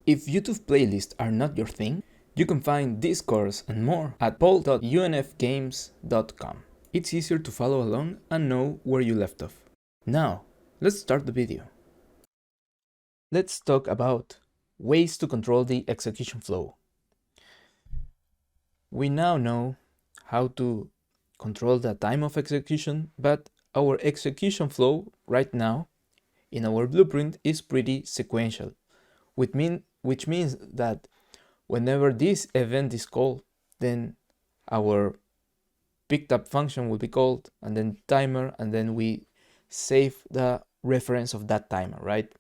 If YouTube playlists are not your thing, you can find this course and more at paul.unfgames.com. It's easier to follow along and know where you left off. Now, let's start the video. Let's talk about ways to control the execution flow. We now know how to control the time of execution, but our execution flow right now in our blueprint is pretty sequential, which means that whenever this event is called, then our picked up function will be called, and then timer, and then we save the reference of that timer, right?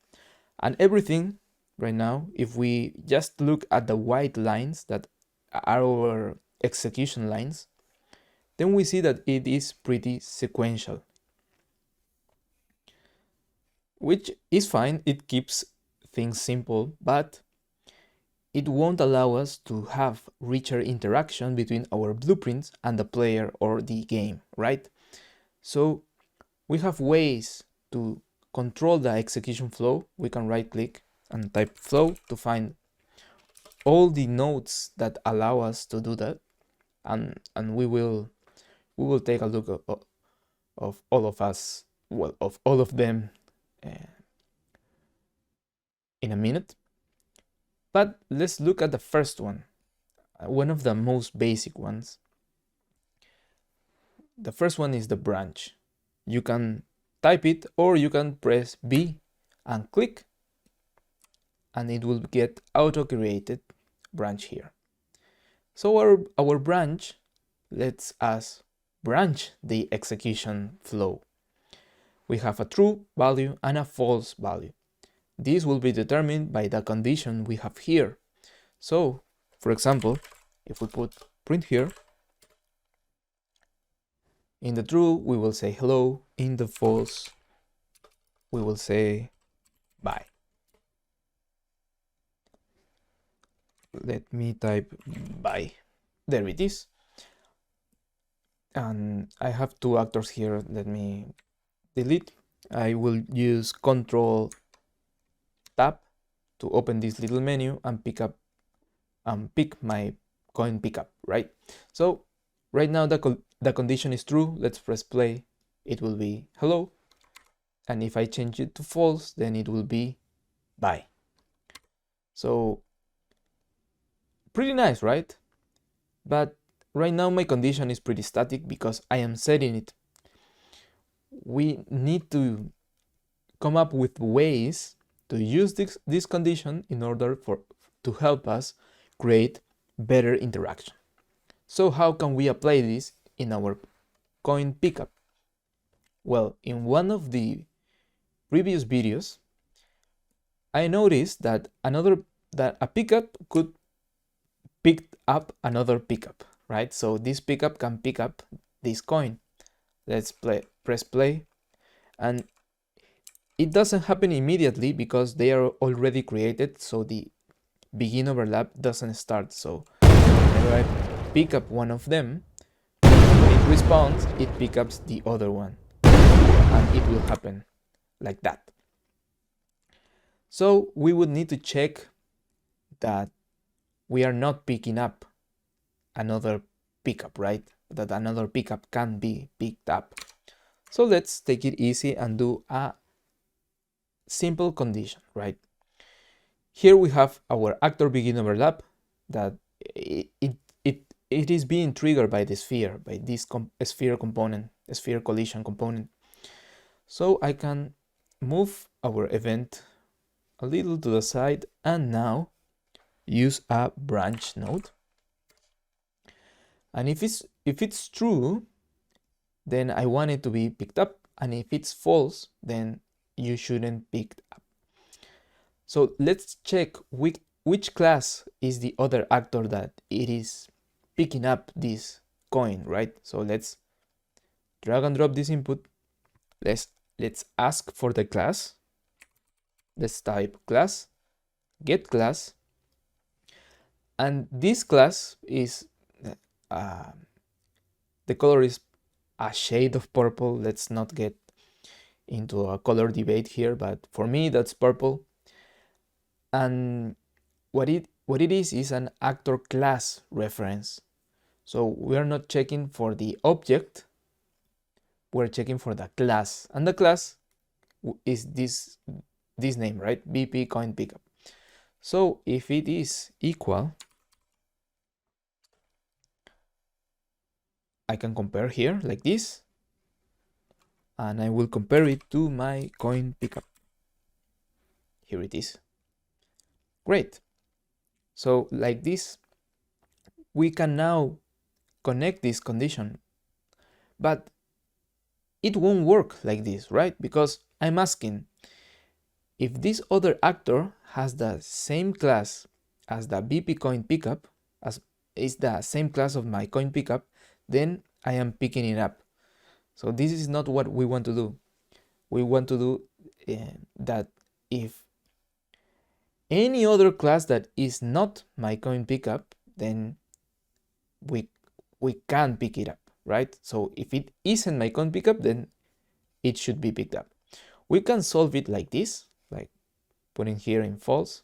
And everything right now, if we just look at the white lines that are our execution lines, then we see that it is pretty sequential, which is fine. It keeps things simple, but it won't allow us to have richer interaction between our blueprints and the player or the game, right? So we have ways to control the execution flow. We can right click and type flow to find all the nodes that allow us to do that, and we will take a look of all of us, well, of all of them in a minute. But let's look at the first one of the most basic ones. The first one is the branch. You can type it, or you can press B and click, and it will get auto-created branch here. So our branch lets us branch the execution flow. We have a true value and a false value. This will be determined by the condition we have here. So, for example, if we put print here, in the true we will say hello, in the false we will say bye. Let me type bye. There it is. And I have two actors here. Let me delete. I will use Control Tab to open this little menu and pick my coin pickup, right? So right now the condition is true. Let's press play. It will be hello. And if I change it to false, then it will be bye. So pretty nice, right? But right now my condition is pretty static because I am setting it. We need to come up with ways to use this condition in order to help us create better interaction. So how can we apply this in our coin pickup? Well, in one of the previous videos, I noticed that a pickup could pick up another pickup, right? So this pickup can pick up this coin. Let's press play, and it doesn't happen immediately because they are already created, so the begin overlap doesn't start. So whenever I pick up one of them, when it responds, it picks up the other one, and it will happen like that. So we would need to check that we are not picking up another pickup, right? That another pickup can be picked up. So let's take it easy and do a simple condition, right? Here we have our actor begin overlap that it is being triggered by the sphere, by this sphere collision component. So I can move our event a little to the side and now use a branch node. And if it's true, then I want it to be picked up, and if it's false, then you shouldn't pick it up. So let's check which class is the other actor that it is picking up this coin, right? So let's drag and drop this input. Let's ask for the class. Let's type class, get class, and this class is the color is a shade of purple. Let's not get into a color debate here, but for me that's purple. And what it is an actor class reference. So we are not checking for the object, we're checking for the class, and the class is this name, right? BP coin pickup. So if it is equal, I can compare here like this, and I will compare it to my coin pickup. Here it is. Great. So like this, we can now connect this condition, but it won't work like this, right? Because I'm asking if this other actor has the same class as the BP coin pickup, as is the same class of my coin pickup, then I am picking it up. So this is not what we want to do. We want to do that if any other class that is not my coin pickup, then we can pick it up, right? So if it isn't my coin pickup, then it should be picked up. We can solve it like this, like putting here in false,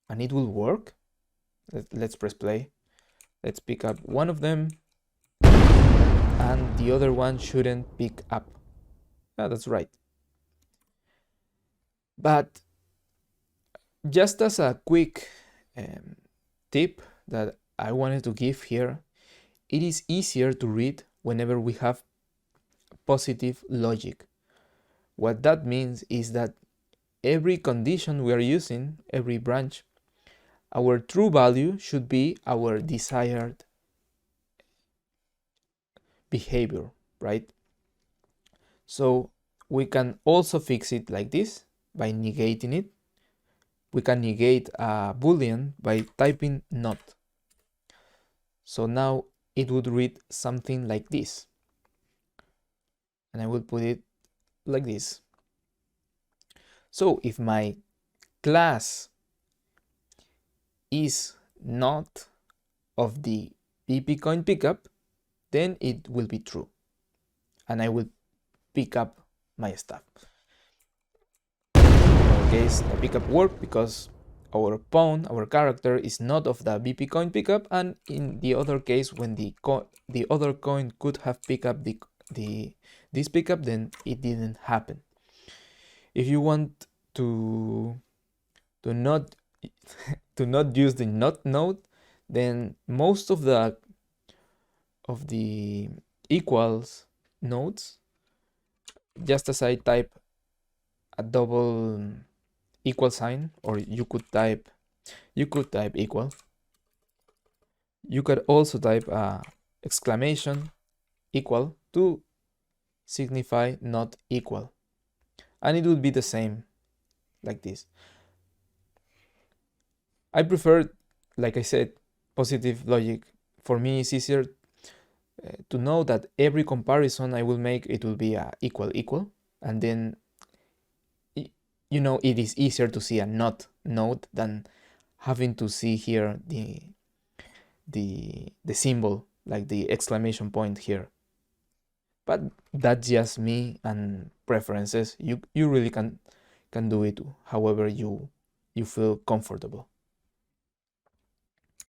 and it will work. Let's press play. Let's pick up one of them, and the other one shouldn't pick up. Yeah, that's right. But just as a quick tip that I wanted to give here, it is easier to read whenever we have positive logic. What that means is that every condition we are using, every branch, our true value should be our desired behavior, right? So we can also fix it like this by negating it. We can negate a boolean by typing not. So now it would read something like this. And I will put it like this. So if my class is not of the BP coin pickup, then it will be true. And I will pick up my stuff. In our case, the pickup worked because our pawn, our character, is not of the BP coin pickup, and in the other case, when the other coin could have picked up this pickup, then it didn't happen. If you want to not use the not node, then most of the equals nodes, just as I type a double equal sign, or you could type equal. You could also type exclamation equal to signify not equal, and it would be the same like this. I prefer, like I said, positive logic. For me, it's easier to know that every comparison I will make, it will be equal, and then you know, it is easier to see a not node than having to see here the symbol, like the exclamation point here. But that's just me and preferences. You really can do it however you feel comfortable.